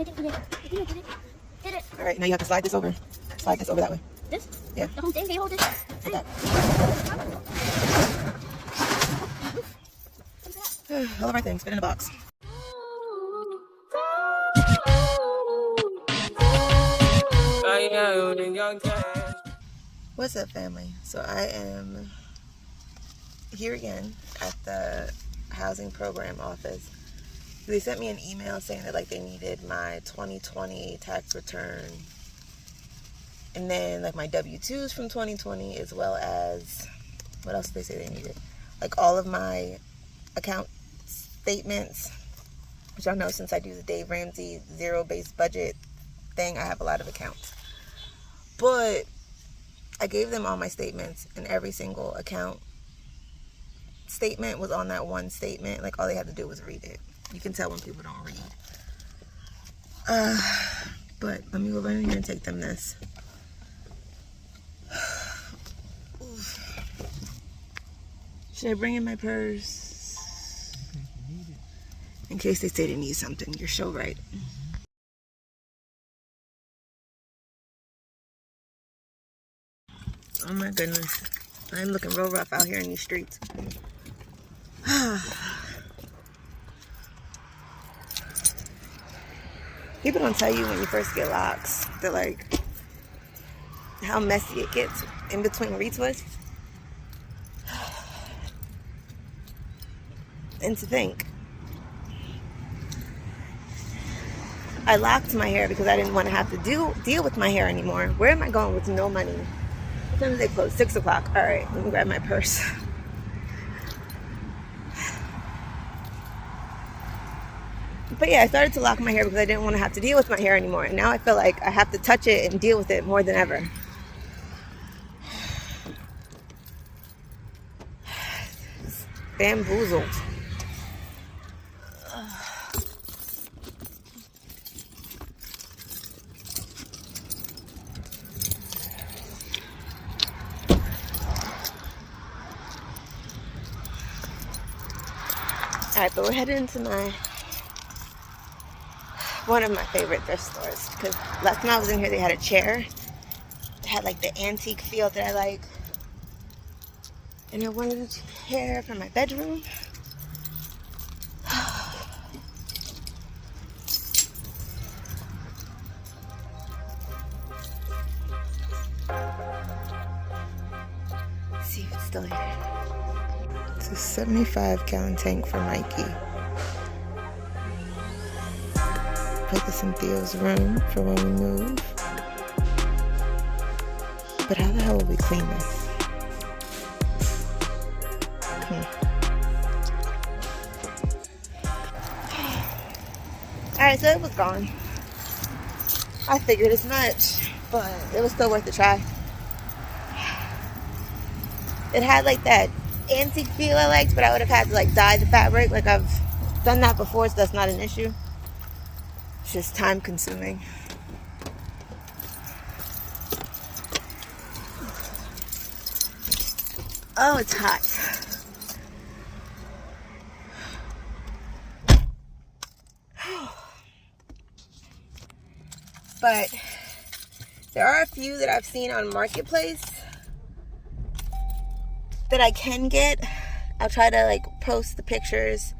I think I did it. I think I did it. Did it. All right, now you have to slide this over. Slide this over that way. This? Yeah. The whole thing? Can you hold this? Like that. All of our things fit in a box. What's up, family? So I am here again at the housing program office. They sent me an email saying that they needed my 2020 tax return and then my W-2s from 2020, as well as what else did they say they needed? All of my account statements, which y'all know since I do the Dave Ramsey zero-based budget thing, I have a lot of accounts. But I gave them all my statements, and every single account statement was on that one statement. All they had to do was read it. You can tell when people don't read. But let me go right in here and take them this. Should I bring in my purse? In case they say they need something. You're so right. Oh my goodness. I'm looking real rough out here in these streets. People don't tell you when you first get locks that how messy it gets in between retwists. And to think, I locked my hair because I didn't want to have to deal with my hair anymore. Where am I going with no money? What time do they close? 6 o'clock. All right, let me grab my purse. But yeah, I started to lock my hair because I didn't want to have to deal with my hair anymore. And now I feel like I have to touch it and deal with it more than ever. Bamboozled. Alright, but we're heading into one of my favorite thrift stores, because last time I was in here they had a chair. It had the antique feel that I like, and I wanted a chair for my bedroom. Let's see if it's still here. It's a 75-gallon tank for Nike. Put this in Theo's room for when we move. But how the hell will we clean this? Alright, so it was gone. I figured as much, but it was still worth a try. It had that antique feel I liked, but I would have had to dye the fabric. I've done that before, so that's not an issue. It's just time consuming. Oh, it's hot. But there are a few that I've seen on Marketplace that I can get. I'll try to post the pictures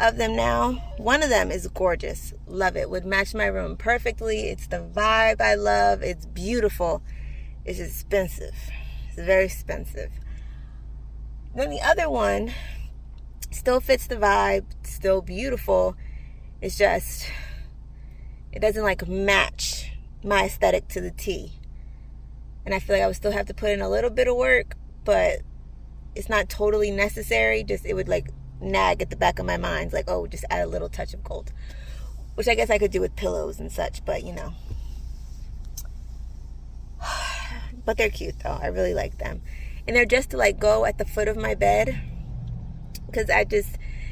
of them now. One of them is gorgeous. Love it. Would match my room perfectly. It's the vibe I love. It's beautiful. It's expensive. It's very expensive. Then the other one still fits the vibe. Still beautiful. It's just, it doesn't match my aesthetic to the T. And I feel I would still have to put in a little bit of work, but it's not totally necessary. Just it would nag at the back of my mind, oh, just add a little touch of gold, which I guess I could do with pillows and such, but but they're cute though. I really like them, and they're just to go at the foot of my bed, because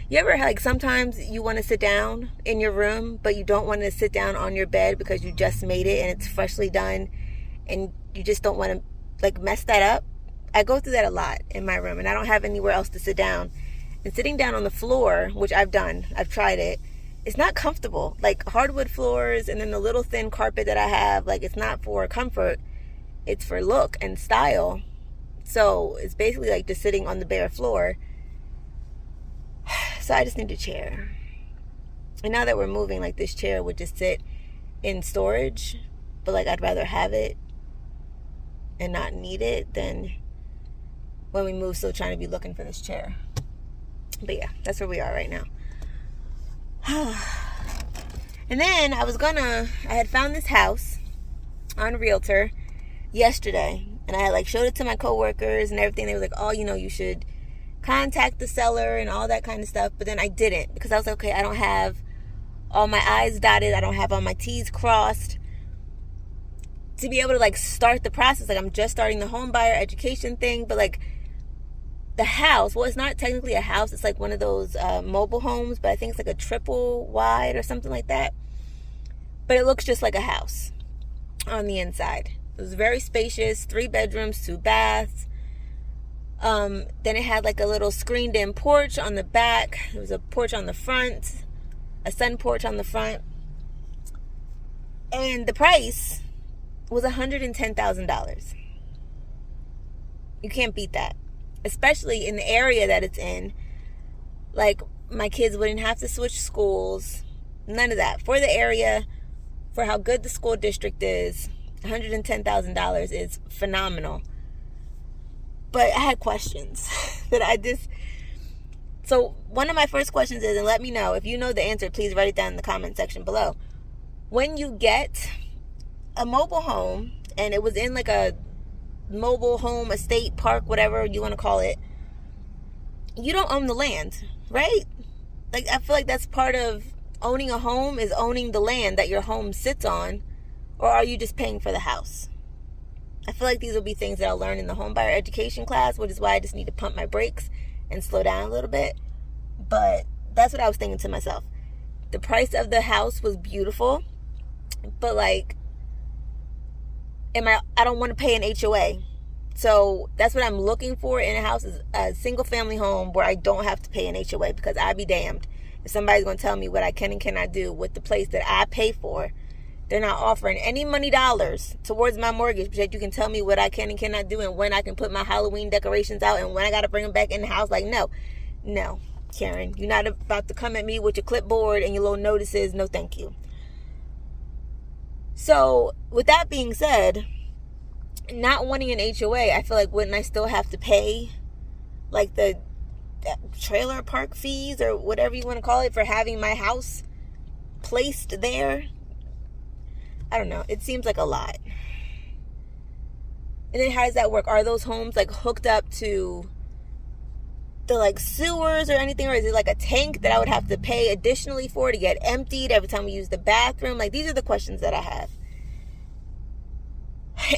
you ever sometimes you want to sit down in your room, but you don't want to sit down on your bed because you just made it and it's freshly done, and you just don't want to mess that up. I go through that a lot in my room, and I don't have anywhere else to sit down. And sitting down on the floor, which I've done, I've tried it, it's not comfortable. Like hardwood floors and then the little thin carpet that I have, like it's not for comfort, it's for look and style. So it's basically like just sitting on the bare floor. So I just need a chair. And now that we're moving, like this chair would just sit in storage, but like I'd rather have it and not need it than when we move still trying to be looking for this chair. But yeah, that's where we are right now. And then I had found this house on Realtor yesterday, and I had like showed it to my coworkers and everything. They were like, oh, you should contact the seller and all that kind of stuff. But then I didn't, because I was like, okay, I don't have all my I's dotted, I don't have all my T's crossed to be able to like start the process. Like I'm just starting the home buyer education thing, but like the house, well, it's not technically a house, it's like one of those mobile homes, but I think it's like a triple wide or something like that. But it looks just like a house on the inside. It was very spacious, 3 bedrooms, 2 baths. Then it had like a little screened in porch on the back. There was a porch on the front, a sun porch on the front. And the price was $110,000. You can't beat that. Especially in the area that it's in. Like, my kids wouldn't have to switch schools. None of that. For the area, for how good the school district is, $110,000 is phenomenal. But I had questions so one of my first questions is, and let me know if you know the answer, please write it down in the comment section below. When you get a mobile home, and it was in like a mobile home estate park, whatever you want to call it, you don't own the land, right? Like, I feel like that's part of owning a home, is owning the land that your home sits on. Or are you just paying for the house? I feel like these will be things that I'll learn in the home buyer education class, which is why I just need to pump my brakes and slow down a little bit. But that's what I was thinking to myself. The price of the house was beautiful, but like, I don't want to pay an HOA. So that's what I'm looking for in a house, is a single family home where I don't have to pay an HOA, because I'd be damned if somebody's going to tell me what I can and cannot do with the place that I pay for. They're not offering any money dollars towards my mortgage, but yet you can tell me what I can and cannot do, and when I can put my Halloween decorations out, and when I got to bring them back in the house. Like, no, Karen, you're not about to come at me with your clipboard and your little notices. No, thank you. So with that being said, not wanting an HOA, I feel like, wouldn't I still have to pay like the trailer park fees or whatever you want to call it for having my house placed there? I don't know. It seems like a lot. And then how does that work? Are those homes like hooked up to the like sewers or anything? Or is it like a tank that I would have to pay additionally for to get emptied every time we use the bathroom? Like, these are the questions that I have.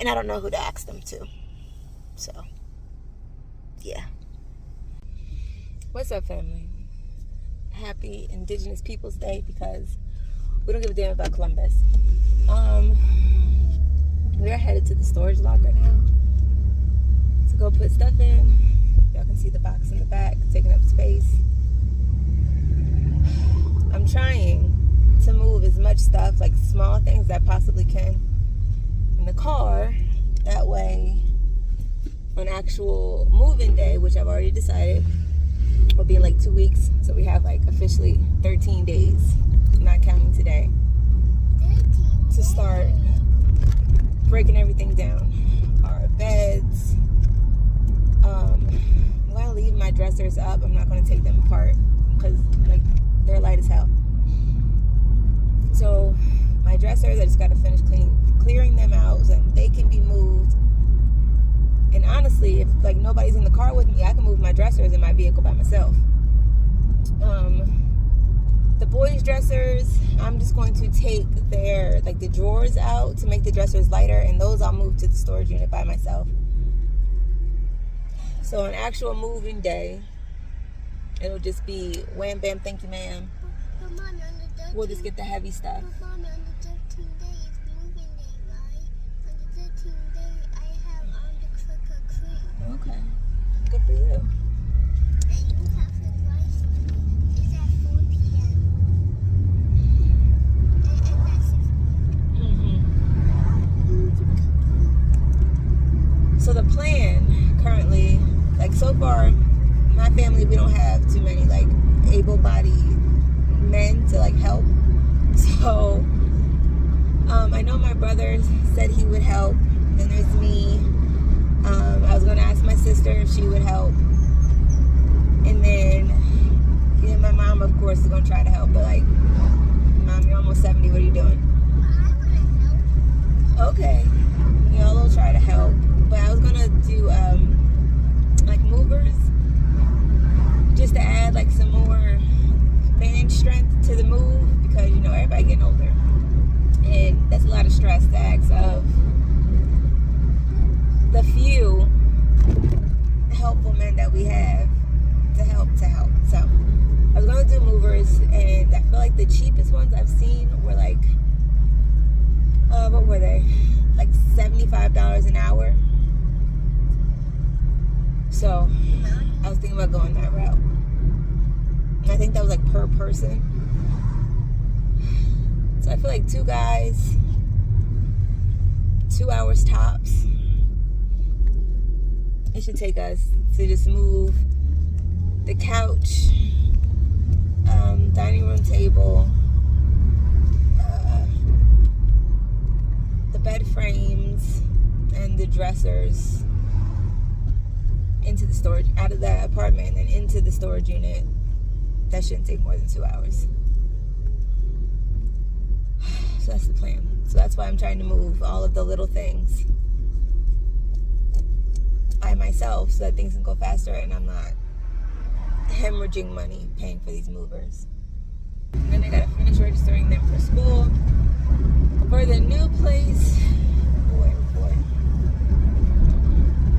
And I don't know who to ask them to. So, yeah. What's up, family? Happy Indigenous Peoples Day, because we don't give a damn about Columbus. We are headed to the storage locker now to go put stuff in. Y'all can see the box in the back taking up space. I'm trying to move as much stuff, like small things that I possibly can, in the car. That way, on actual move-in day, which I've already decided will be in like 2 weeks, so we have like officially 13 days, not counting today, to start breaking everything down. Our beds, I'm gonna leave my dressers up. I'm not gonna take them apart because like they're light as hell. So my dressers, I just gotta finish clearing them out so they can be moved. And honestly, if like nobody's in the car with me, I can move my dressers in my vehicle by myself. The boys' dressers, I'm just going to take the drawers out to make the dressers lighter, and those I'll move to the storage unit by myself. So on actual moving day, it'll just be wham bam, thank you ma'am. But Mommy, on the 13th, We'll just get the heavy stuff. But Mommy, on the 13th day is moving day, right? On the 13th day, I have on the trick or treat. Okay, good for you. And you have the rice is at 4 p.m. family, we don't have too many like able-bodied men to like help. So I know my brother said he would help. Then there's me. I was gonna ask my sister if she would help, and then my mom, of course, is gonna try to help. But like, Mom, you're almost 70. What are you doing? Okay, y'all will try to help. But I was gonna do like movers, just to add like some more man strength to the move, because you know everybody getting older, and that's a lot of stress to ask of the few helpful men that we have to help. So I was gonna do movers, and I feel like the cheapest ones I've seen were like what were they, like $75 an hour. So I was thinking about going that route, and I think that was like per person. So I feel like 2 guys, 2 hours tops. It should take us to just move the couch, dining room table, the bed frames, and the dressers into the storage, out of the apartment and then into the storage unit. That shouldn't take more than 2 hours. So that's the plan. So that's why I'm trying to move all of the little things by myself, so that things can go faster and I'm not hemorrhaging money paying for these movers. And then I gotta finish registering them for school. For the new place, boy, oh boy.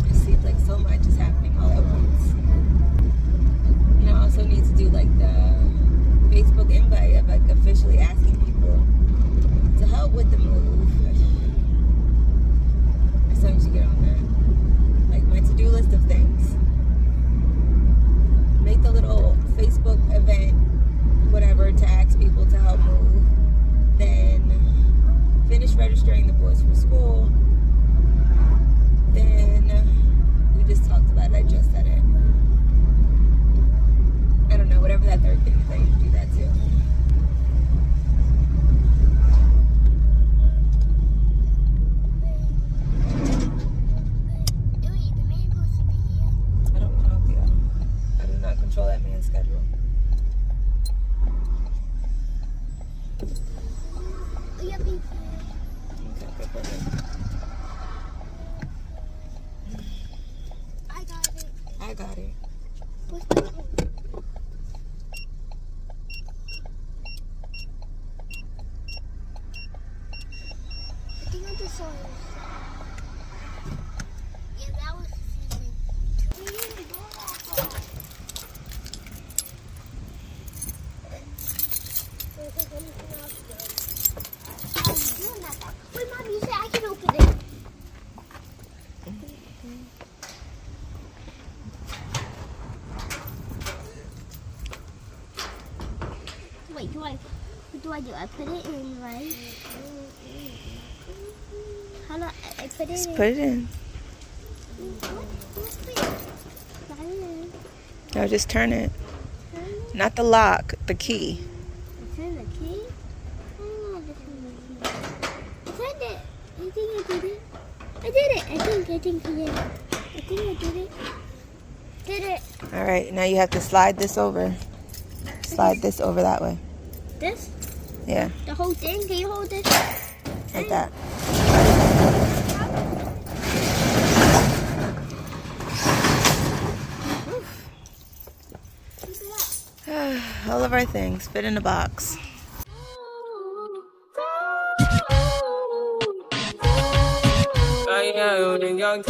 It seems like so much is happening all at once. And I also need to do like the Facebook invite of like officially asking people to help with the move. I still need to get on that. Like my to-do list of things. Make the little Facebook event, whatever, to ask people to help move. Then finish registering the boys for school. Then we just talked about it. I just said it. I don't know, whatever that third thing is, I need to do that too. I don't know, Theo. I do not control that man's schedule. I got it. What's the code? I think I just saw it. Yeah, that was confusing. We need to go off. Wait, Mom, you said I can open it. Wait, what do I do? I put it in, right? How do I put it Just in? put it in. No, just turn it. Not the lock, the key. Turn the key? Oh, this is the key. I turned it. I think I did it. I did it. I think I did it. I think I did it. Did it. All right, now you have to slide this over. Slide this over that way. This? Yeah, The whole thing? Can you hold this? like that. All of our things fit in a box. Young